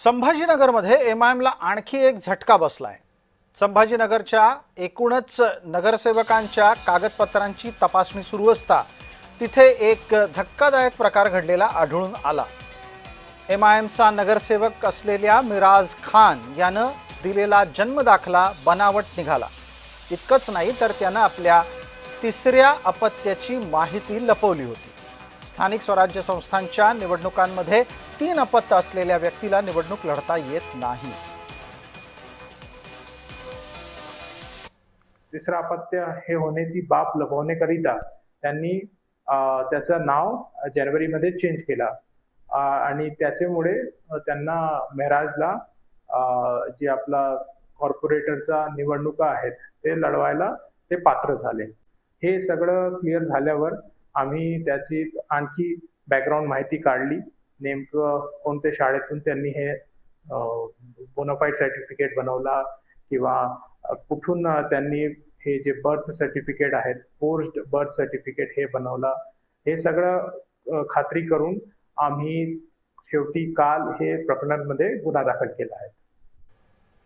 संभाजीनगरमध्ये एमआयएमला आणखी एक झटका बसलाय। संभाजीनगरच्या एकूणच नगरसेवकांच्या कागदपत्रांची तपासणी सुरू असता तिथे एक धक्कादायक प्रकार घडलेला आढळून आला। एमआयएमचा नगरसेवक असलेल्या मिराज खान यानं दिलेला जन्मदाखला बनावट निघाला। इतकंच नाही तर त्यानं आपल्या तिसऱ्या अपत्याची माहिती लपवली होती। स्थानिक स्वराज्य संस्थांच्या निवडणुकांमध्ये 3 अपत्य असलेल्या व्यक्तीला निवडणूक लढता येत नाही। तिसरा अपत्य हे होण्याची बाब लपवण्याकरिता त्यांनी त्याचं नाव जानेवारीमध्ये चेंज केला आणि त्याच्यामुळे त्यांना मेहराजला जे आपला कॉर्पोरेटरचा निवडणुका आहेत ते लढवायला ते पात्र झाले। हे सगळं क्लिअर झाल्यावर आम्ही त्याची आणखी बॅकग्राऊंड माहिती काढली। नेमकं कोणत्या शाळेतून त्यांनी हे बोनाफाईड सर्टिफिकेट बनवला किंवा कुठून त्यांनी हे जे बर्थ सर्टिफिकेट आहेत फोर्स्ड बर्थ सर्टिफिकेट हे बनवला, हे सगळं खात्री करून आम्ही शेवटी काल हे प्रकरणांमध्ये गुन्हा दाखल केला आहे।